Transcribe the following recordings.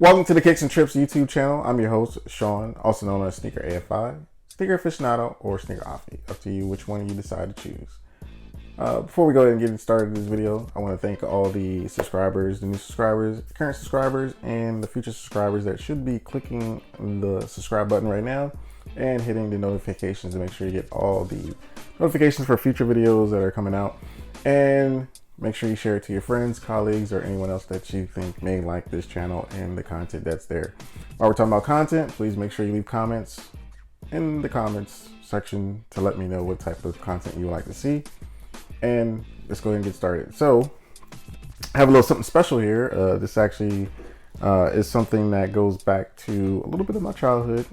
Welcome to the Kicks and Trips YouTube channel. I'm your host, Sean, also known as Sneaker AFI, Sneaker Aficionado, or Sneaker Offie. Up to you which one you decide to choose. Before we go ahead and get started in this video, I want to thank all the subscribers, the new subscribers, current subscribers, and the future subscribers that should be clicking the subscribe button right now and hitting the notifications to make sure you get all the notifications for future videos that are coming out. And make sure you share it to your friends, colleagues, or anyone else that you think may like this channel and the content that's there. While we're talking about content, please make sure you leave comments in the comments section to let me know what type of content you would like to see. And let's go ahead and get started. So I have a little something special here. This actually is something that goes back to a little bit of my childhood.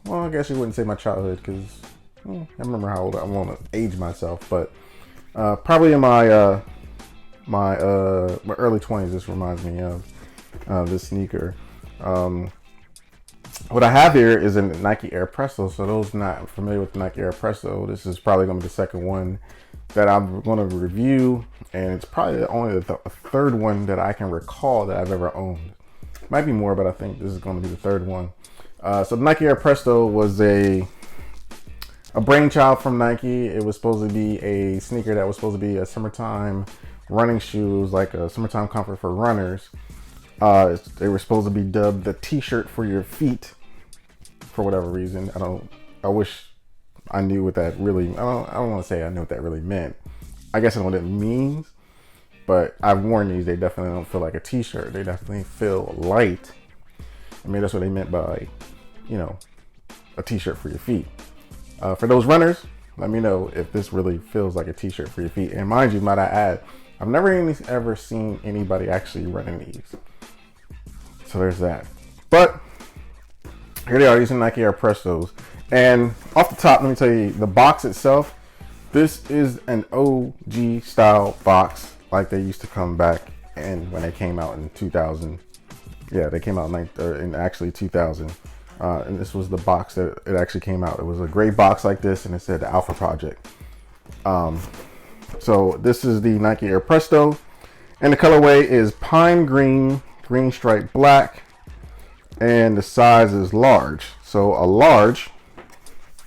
Well, I guess you wouldn't say my childhood because I remember how old I want to age myself, but probably in my my early 20s. This reminds me of this sneaker. What I have here is a Nike Air Presto. So those not familiar with the Nike Air Presto, this is probably going to be the second one that I'm going to review, and it's probably only the third one that I can recall that I've ever owned. Might be more, but I think this is going to be the third one. So the Nike Air Presto was a brainchild from Nike. It was supposed to be a sneaker that was supposed to be a summertime running shoes, like a summertime comfort for runners. They were supposed to be dubbed the t-shirt for your feet for whatever reason. I wish I knew what that really, I don't want to say I knew what that really meant. I guess I know what it means, but I've worn these. They definitely don't feel like a t-shirt. They definitely feel light. I mean, that's what they meant by, a t-shirt for your feet. For those runners, let me know if this really feels like a t-shirt for your feet. And mind you, might I add, I've never ever seen anybody actually running these. So there's that. But here they are, these are Nike Air Prestos. And off the top, let me tell you, the box itself, this is an OG style box like they used to come back and when they came out in 2000. Yeah, they came out in actually 2000. And this was the box that it actually came out. It was a gray box like this, and it said the Alpha Project. So this is the Nike Air Presto, and the colorway is pine green, green stripe black, and the size is large. So a large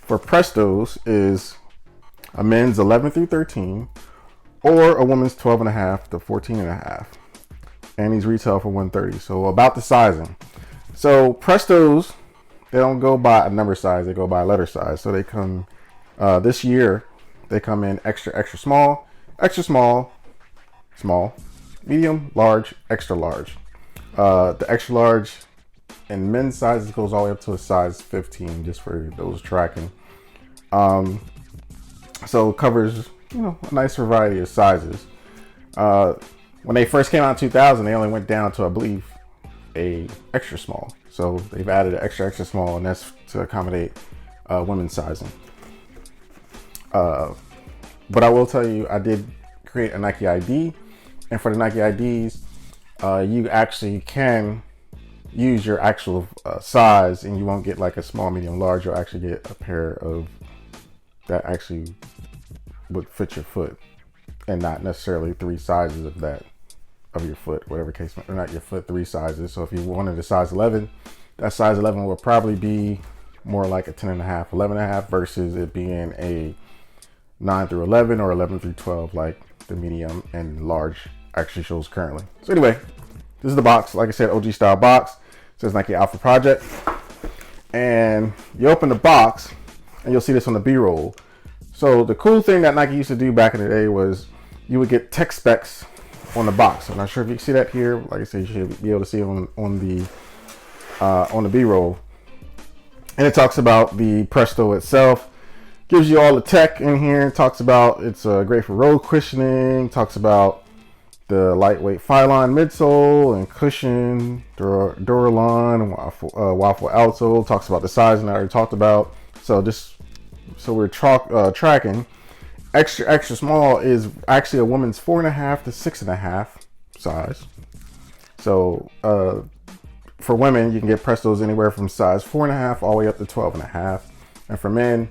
for Prestos is a men's 11 through 13 or a woman's 12 and a half to 14 and a half. And these retail for $130. So about the sizing. So Prestos, they don't go by a number size, they go by a letter size. So they come, this year, they come in extra small, small, medium, large, extra large. The extra large in men's sizes goes all the way up to a size 15, just for those tracking. So it covers, a nice variety of sizes. When they first came out in 2000, they only went down to, I believe, a extra small. So they've added an extra small, and that's to accommodate women's sizing. But I will tell you, I did create a Nike ID, and for the Nike IDs, you actually can use your actual size, and you won't get like a small, medium, large. You'll actually get a pair of that actually would fit your foot, and not necessarily three sizes of that of your foot, whatever case, or not your foot, three sizes. So if you wanted a size 11, that size 11 will probably be more like a 10 and a half, 11 and a half, versus it being a 9 through 11 or 11 through 12 like the medium and large actually shows currently. So anyway, this is the box. Like I said, OG style box. It says Nike Alpha Project, and you open the box and you'll see this on the B-roll. So the cool thing that Nike used to do back in the day was you would get tech specs on the box. I'm not sure if you can see that here. Like I said, you should be able to see it on the B-roll, and it talks about the Presto itself. Gives you all the tech in here. Talks about it's great for road cushioning. Talks about the lightweight Filine midsole and cushion, Duralon and waffle outsole. Talks about the sizing that I already talked about. So we're tracking. Extra small is actually a woman's 4.5 to 6.5 size. So for women, you can get Prestos anywhere from size 4.5 all the way up to 12.5, and for men,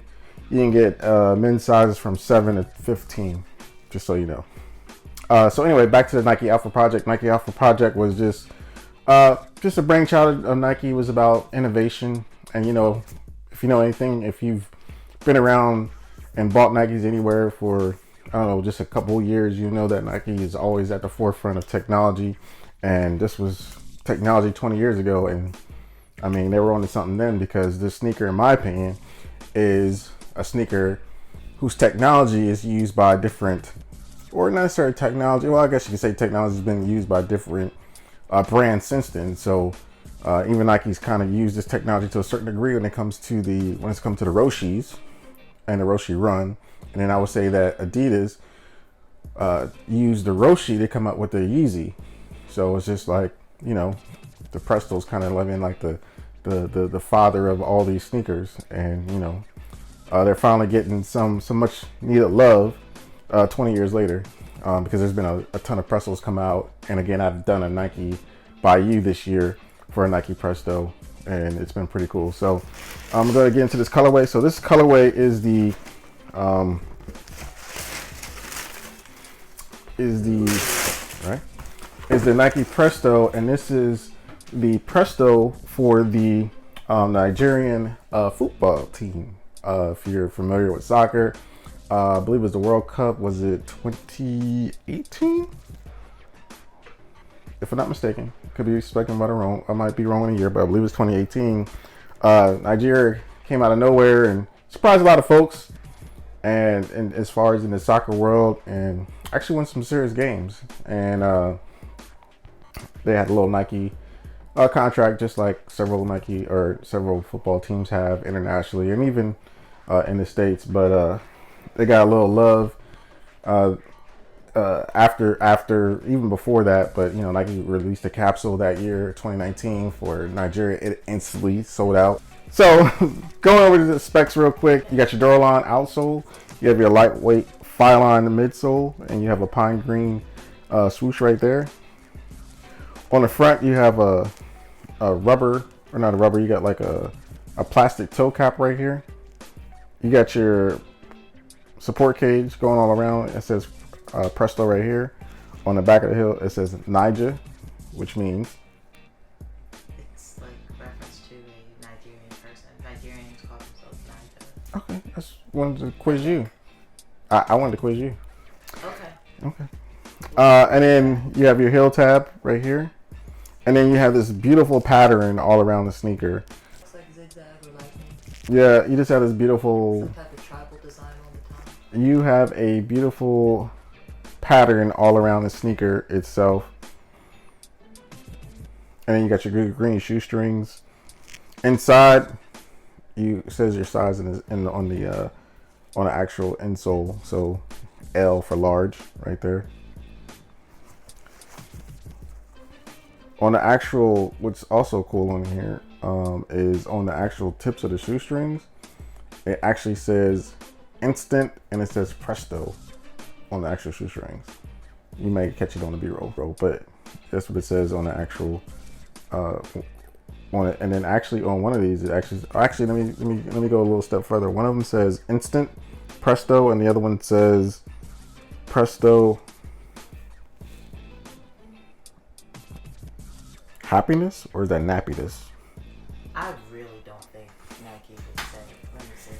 you can get men's sizes from 7 to 15, just so you know. So anyway, back to the Nike Alpha Project. Nike Alpha Project was just kind just a brainchild of Nike. Was about innovation. And if you know anything, if you've been around and bought Nikes anywhere for, I don't know, just a couple of years, you know that Nike is always at the forefront of technology. And this was technology 20 years ago. And I mean, they were onto something then, because this sneaker, in my opinion, is a sneaker whose technology is used by different, or not necessarily technology. Well, I guess you could say technology has been used by different brands since then. So even Nike's kind of used this technology to a certain degree when it comes to the Roshis and the Roshi Run. And then I would say that Adidas used the Roshi to come up with the Yeezy. So it's just like, the Presto's kind of living like the father of all these sneakers. And they're finally getting some much needed love 20 years later, because there's been a ton of Prestos come out. And again, I've done a Nike by You this year for a Nike Presto, and it's been pretty cool. So I'm going to get into this colorway. So this colorway is the Nike Presto, and this is the Presto for the Nigerian football team. If you're familiar with soccer, I believe it was the World Cup. Was it 2018? If I'm not mistaken, could be speaking about it wrong. I might be wrong in a year, but I believe it was 2018. Nigeria came out of nowhere and surprised a lot of folks. And as far as in the soccer world, and actually won some serious games. And they had a little Nike contract, just like several football teams have internationally, and even in the States. But they got a little love after even before that. But Nike released a capsule that year, 2019, for Nigeria. It instantly sold out. So going over to the specs real quick, you got your Duralon outsole, you have your lightweight Phylon midsole, and you have a pine green swoosh right there. On the front, you have a rubber, or not a rubber, you got like a plastic toe cap right here. You got your support cage going all around. It says Presto right here. On the back of the heel, it says Naija, which means it's like reference to a Nigerian person. Nigerians call themselves Naija. Okay, I just wanted to quiz you. I wanted to quiz you. Okay. And then you have your heel tab right here. And then you have this beautiful pattern all around the sneaker. Looks like zigzag or lightning. Yeah, you just have this beautiful... Some type of tribal design on the top. You have a beautiful pattern all around the sneaker itself. And then you got your green shoestrings. Inside, it says your size on the actual insole. So L for large right there. On the actual, what's also cool on here is on the actual tips of the shoestrings, it actually says Instant and it says Presto on the actual shoestrings. You may catch it on the B-roll, but that's what it says on the actual on it. And then actually on one of these, it actually let me go a little step further. One of them says Instant Presto, and the other one says Presto Happiness, or is that Nappiness? I really don't think Nike would say. Let me see.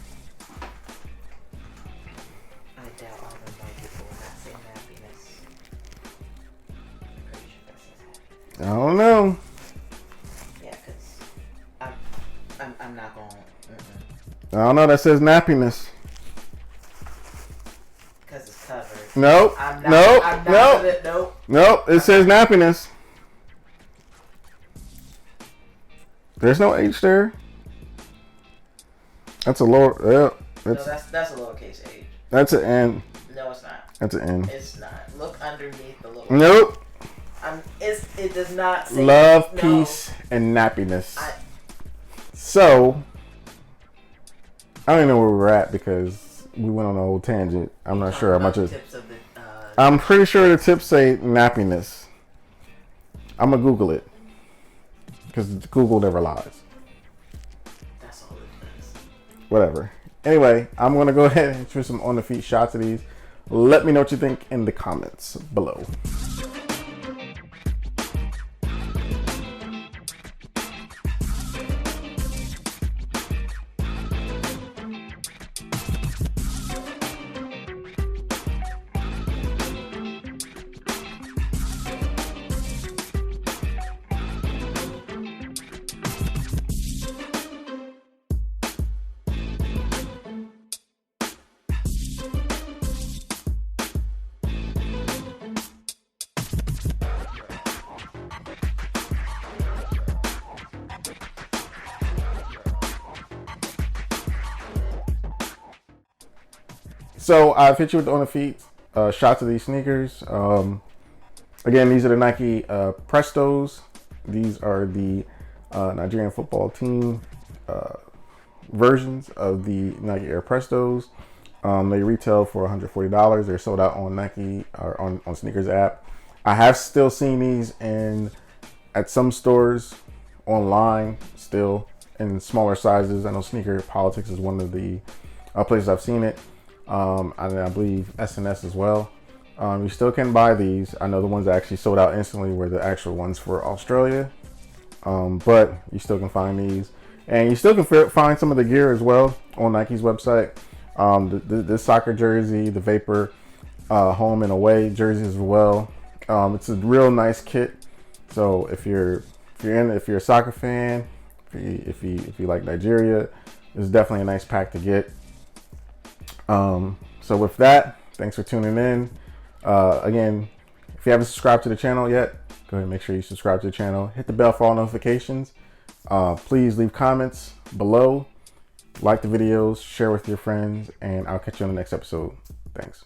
I doubt all the white people would not say Nappiness. I'm pretty sure that says happiness. I don't know. Yeah, because I'm not going. I don't know. That says Nappiness. Because it's covered. Nope. Nope. It says Nappiness. There's no H there. That's a lower. That's a lowercase H. That's an N. No, it's not. That's an N. It's not. Look underneath the lower. Nope. It does not say love, peace, and nappiness. So I don't even know where we're at because we went on a whole tangent. I'm not sure how much of. I'm pretty sure the tips say nappiness. I'm gonna Google it. Because Google never lies. That's all it does. Whatever. Anyway, I'm going to go ahead and shoot some on the feet shots of these. Let me know what you think in the comments below. So I've hit you with on the feet shots of these sneakers. Again, these are the Nike Prestos. These are the Nigerian football team versions of the Nike Air Prestos. They retail for $140. They're sold out on Nike or on Sneakers app. I have still seen these at some stores online, still in smaller sizes. I know Sneaker Politics is one of the places I've seen it. And I believe SNS as well. You still can buy these. I know the ones that actually sold out instantly were the actual ones for Australia. But you still can find these. And you still can find some of the gear as well on Nike's website. The soccer jersey, the Vapor home and away jersey as well. It's a real nice kit. So if you're a soccer fan, if you like Nigeria, it's definitely a nice pack to get. So with that, thanks for tuning in. Again, if you haven't subscribed to the channel yet, go ahead and make sure you subscribe to the channel. Hit the bell for all notifications. Please leave comments below. Like the videos, share with your friends, and I'll catch you on the next episode. Thanks.